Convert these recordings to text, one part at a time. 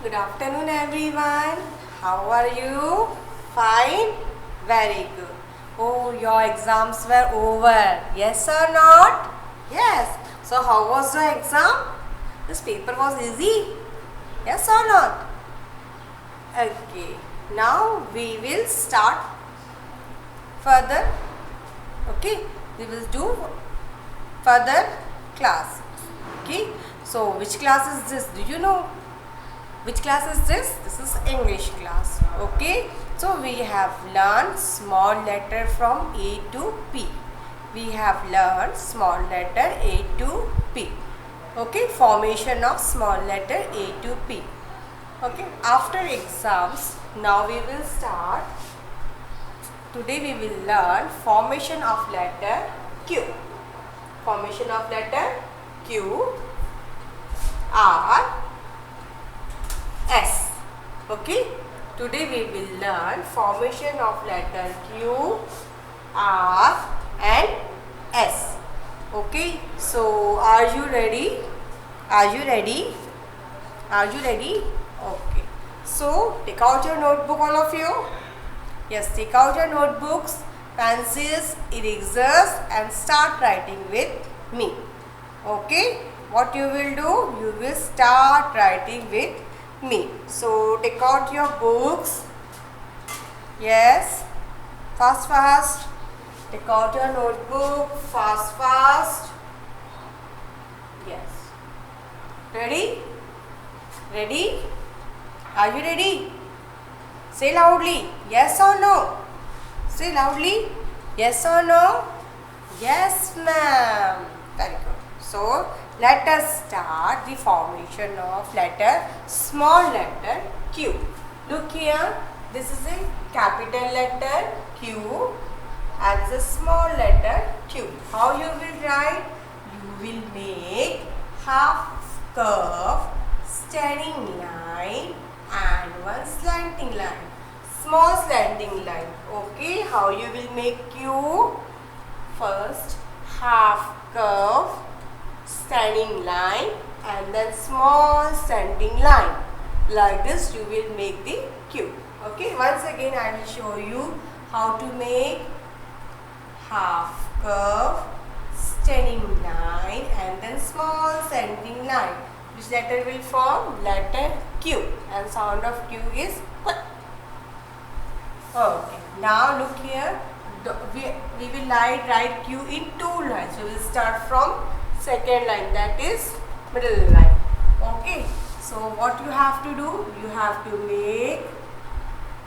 Good afternoon, everyone. How are you? Fine? Very good. Oh, your exams were over. Yes or not? Yes. So, how was the exam? This paper was easy. Yes or not? Okay. Now we will start further. Okay. We will do further class. Okay. So, which class is this? Do you know? Which class is this? This is English class. Okay. So we have learned small letter from A to P. We have learned small letter A to P. Okay. Formation of small letter A to P. Okay. After exams, now we will start. Today we will learn formation of letter Q. Formation of letter Q, R, S. Okay. Today we will learn formation of letter Q, R and S. Okay. So are you ready? Are you ready? Are you ready? Okay. So take out your notebook, all of you. Yes, take out your notebooks, pencils, erasers and start writing with me. Okay. What you will do? You will start writing with me. So take out your books. Yes, fast. Take out your notebook. Fast. Yes. Ready? Ready? Are you ready? Say loudly. Yes or no? Say loudly. Yes or no? Yes, ma'am. Very good. So let us start the formation of small letter Q. Look here, this is a capital letter Q and the small letter Q. How you will write? You will make half curve, standing line and one slanting line. Small slanting line. Okay, how you will make Q? First, half curve, standing line and then small standing line. Like this you will make the Q. Okay, once again I will show you how to make half curve, standing line and then small standing line. Which letter will form? Letter Q, and sound of Q is Q. Okay, now look here. We will write Q in two lines. So we will start from second line, that is middle line. Okay, so what you have to do? You have to make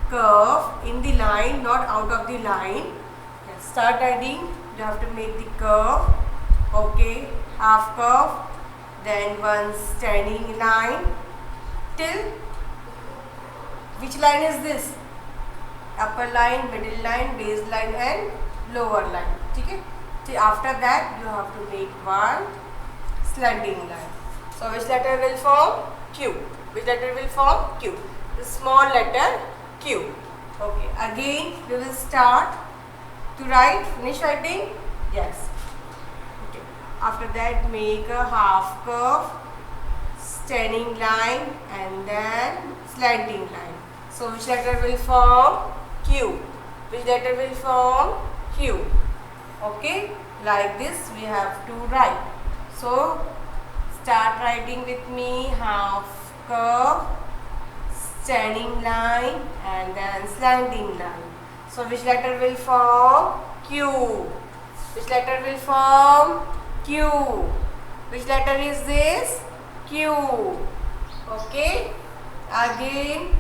curve in the line, not out of the line. Yes, start writing. You have to make the curve. Okay, half curve, then one standing line till which line is this? Upper line, middle line, base line and lower line. Okay. After that you have to make one slanting line. So which letter will form? Q. Which letter will form? Q. The small letter Q. Okay. Again we will start to write. Finish writing? Yes. Okay. After that make a half curve, standing line and then slanting line. So which letter will form? Q. Which letter will form? Q. Okay, like this we have to write. So start writing with me. Half curve, standing line and then slanting line. So which letter will form? Q. Which letter will form? Q. Which letter is this? Q. Okay, again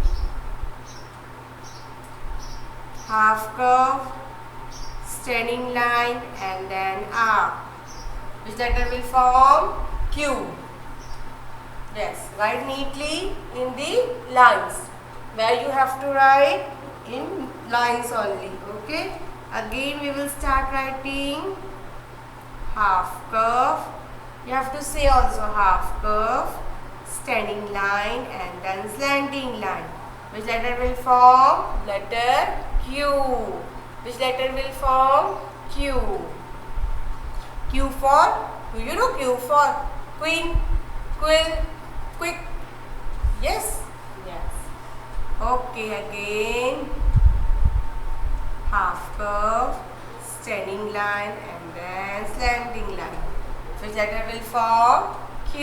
half curve, standing line and then R. Which letter will form? Q. Yes, write neatly in the lines. Where you have to write? In lines only. Okay. Again we will start writing half curve. You have to say also half curve, standing line and then slanting line. Which letter will form? Letter Q. Which letter will form? Q. Q for? Do you know Q for? Queen, quill, quick. Yes. Okay, again half curve, standing line, and then slanting line. Which letter will form? Q.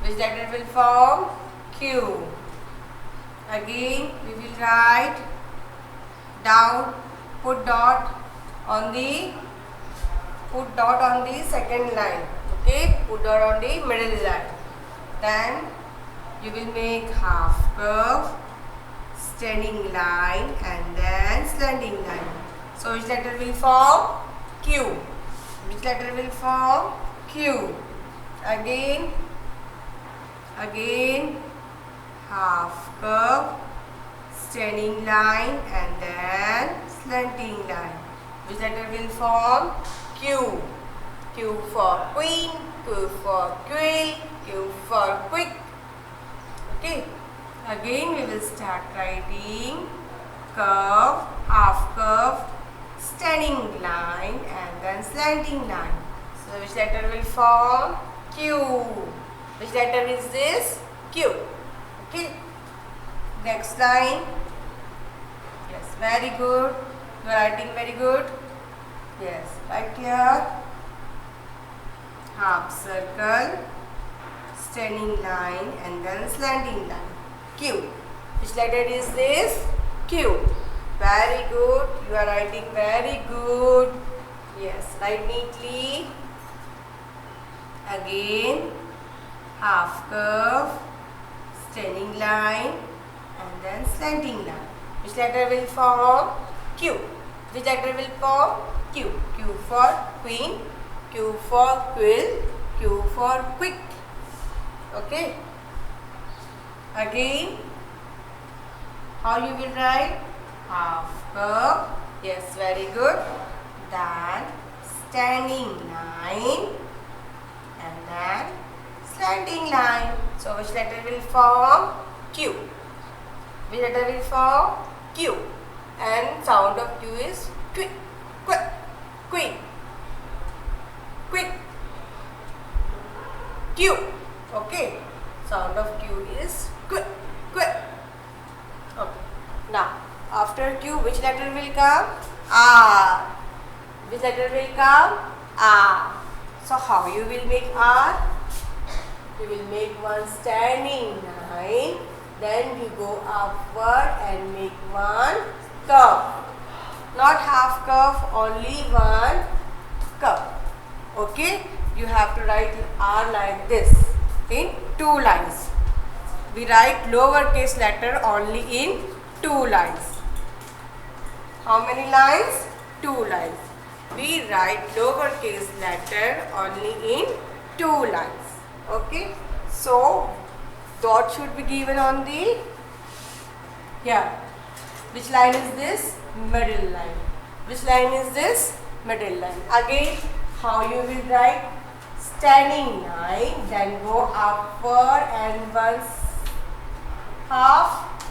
Which letter will form? Q. Again we will write down, put dot on the second line. Okay, put dot on the middle line. Then you will make half curve, standing line, and then slanting line. So which letter will form? Q. Which letter will form? Q. Again half curve, standing line, and then slanting line. Which letter will form? Q. Q for queen, Q for quill, Q for quick. Okay. Again we will start writing curve, half curve, standing line, and then slanting line. So which letter will form? Q. Which letter is this? Q. Okay. Next line. Yes, very good. You are writing very good. Yes, right here. Half circle, standing line, and then slanting line. Q. Which letter is this? Q. Very good. You are writing very good. Yes, write neatly. Again, half curve, standing line, and then slanting line. Which letter will form? Q. Which letter will form? Q. Q for queen, Q for quill, Q for quick. Okay. Again, how you will write? Half curve. Yes, very good. Then standing line, and then slanting line. So which letter will form? Q. Which letter will form? Q. And sound of Q is quick, quick, quick, quick. Q. Okay. Sound of Q is quick, quick. Okay. Now, after Q, which letter will come? R. Which letter will come? R. So, how you will make R? You will make one standing line, then you go upward and make one curve. Not half curve, only one curve. Okay? You have to write R like this in two lines. We write lowercase letter only in two lines. How many lines? Two lines. We write lowercase letter only in two lines. Okay? So, dot should be given on the here. Which line is this? Middle line. Which line is this? Middle line. Again, how you will write? Standing line, then go upward and once half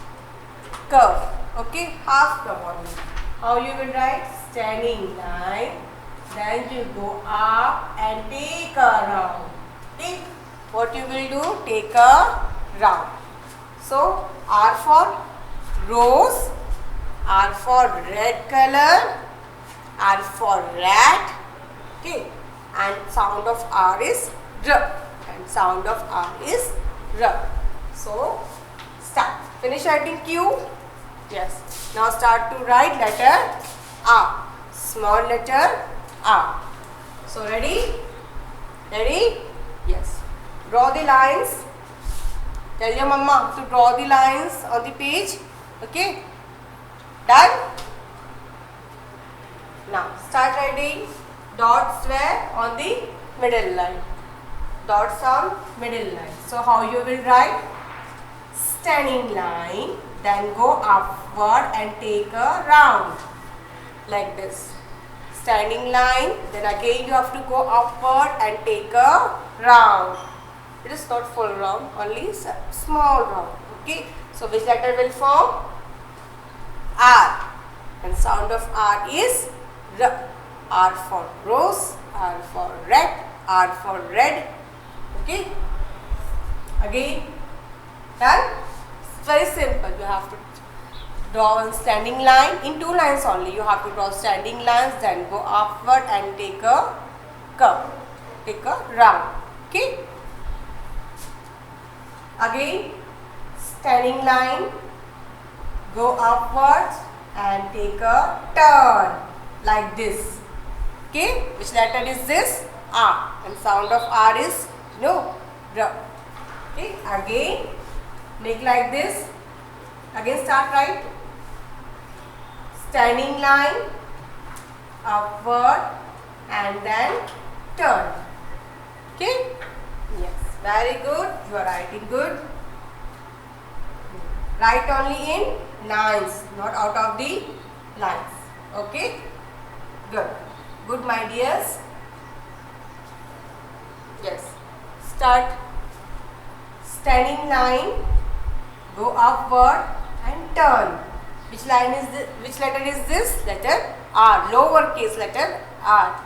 curve. Okay, half curve only. How you will write? Standing line, then you go up and take a round. Okay, what you will do? Take a round. So, R for rose, R for red color, R for rat. Okay. And sound of R is R. And sound of R is R. So, start. Finish writing Q. Yes. Now start to write letter R. Small letter R. So, ready? Ready? Yes. Draw the lines. Tell your mama to draw the lines on the page. Okay? Done? Now, start writing. Dots were on the middle line. Dots on middle line. So, how you will write? Standing line, then go upward and take a round. Like this. Standing line, then again you have to go upward and take a round. It is not full round, only small round. Okay. So, which letter will form? R. And sound of R is R. R for rose, R for red, R for red. Okay. Again. Done. very simple. You have to draw one standing line in 2 lines only. You have to draw standing lines, then go upward and take a curve, take a round. Okay. Again, standing line, go upwards and take a turn like this. Okay. Which letter is this? R. And sound of R is no. R. Okay. Again, make like this. Again, start right. Standing line, upward and then turn. Okay? Yes, very good. You are writing good. Write only in lines, not out of the lines. Okay? Good. Good, my dears. Yes. Start. Standing line, go upward and turn. Which line is this? Which letter is this? Letter R. Lowercase letter R.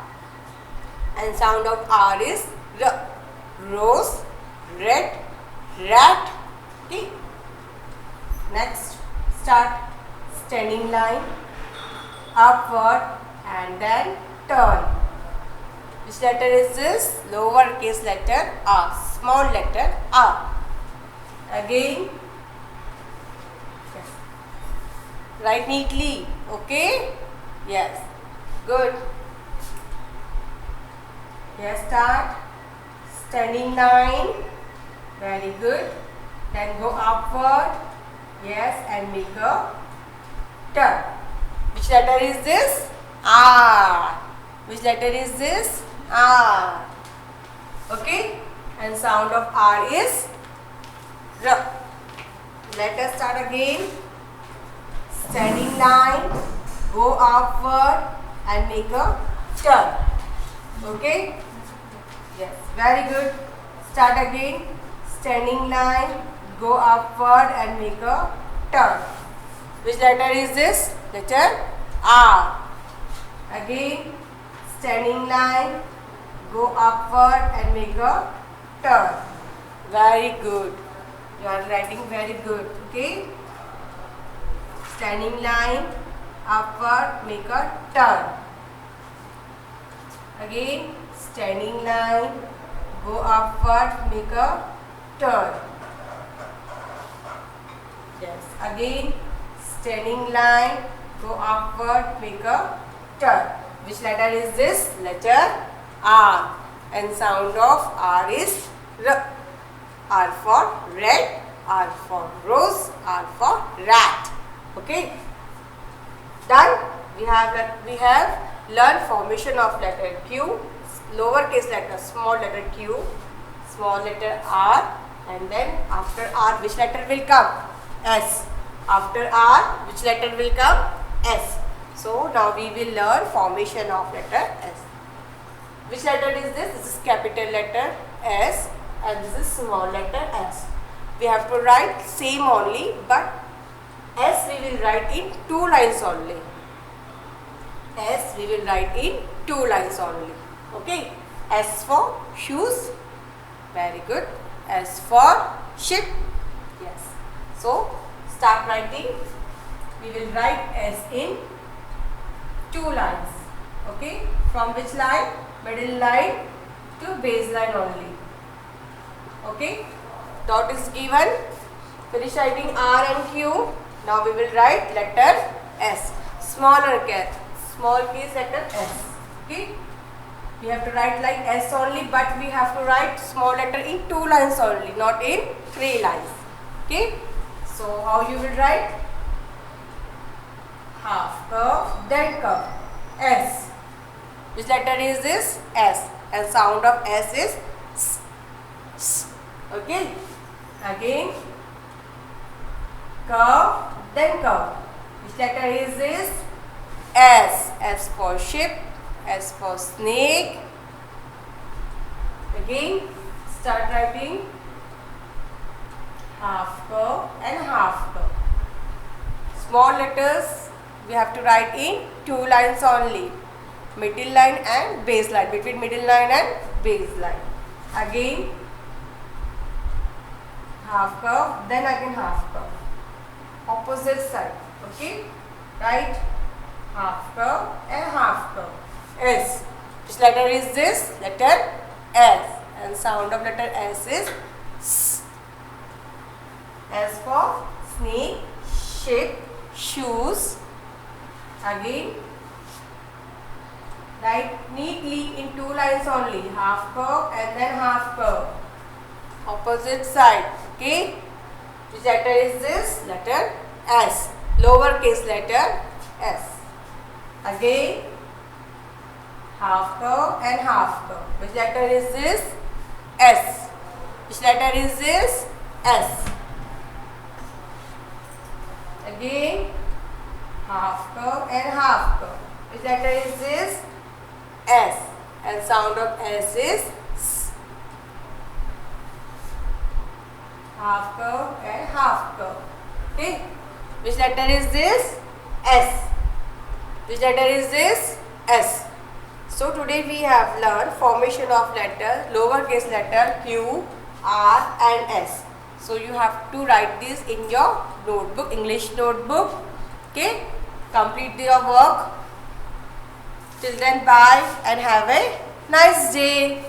And sound of R is R. Rose, red, rat. Okay. Next, start standing line, upward and then turn. Which letter is this? Lowercase letter R. Small letter R. Again. Write neatly, okay? Yes, good. Yes, start. Standing line, very good. Then go upward, yes, and make a turn. Which letter is this? R. Which letter is this? R. Okay? And sound of R is R. Let us start again. Standing line, go upward and make a turn. Okay? Yes, very good. Start again. Standing line, go upward and make a turn. Which letter is this? Letter R. Again, standing line, go upward and make a turn. Very good. You are writing very good. Okay? Standing line, upward, make a turn. Again, standing line, go upward, make a turn. Yes. Again, standing line, go upward, make a turn. Which letter is this? Letter R. And sound of R is R. R for red, R for rose, R for rat. Okay, done. We have learned formation of letter Q, lowercase letter, small letter Q, small letter R, and then after R, which letter will come? S. After R, which letter will come? S. So now we will learn formation of letter S. Which letter is this? This is capital letter S, and this is small letter s. We have to write same only, but S we will write in 2 lines only. S we will write in 2 lines only. Okay. S for shoes. Very good. S for ship. Yes. So start writing. We will write S in 2 lines. Okay. From which line? Middle line to base line only. Okay. Dot is given. Finish writing R and Q. Now we will write letter S. Small case letter S. Okay. We have to write like S only, but we have to write small letter in 2 lines only, not in 3 lines. Okay. So how you will write? Half curve, then curve. S. Which letter is this? S. And sound of S is S. S. Okay. Again, curve, then curve. Which letter is this? S. S for ship, S for snake. Again, start writing half curve and half curve. Small letters we have to write in 2 lines only. Middle line and base line, between middle line and base line. Again, half curve, then again half curve. opposite side. Okay, right? Half curve and half curve. S. Which letter is this? Letter S. And sound of letter S is S. S for snake, ship, shoes. Again, write neatly in two lines only. Half curve and then half curve. Opposite side. Okay. Which letter is this? Letter S. Lowercase letter S. Again, half curve and half curve. Which letter is this? S. Which letter is this? S. Again, half curve and half curve. Which letter is this? S. And sound of S is S. Half curve and half curve. Okay. Which letter is this? S. Which letter is this? S. So today we have learned formation of letters, lowercase letter Q, R and S. So you have to write this in your notebook, English notebook. Okay. Complete your work. Till then, bye and have a nice day.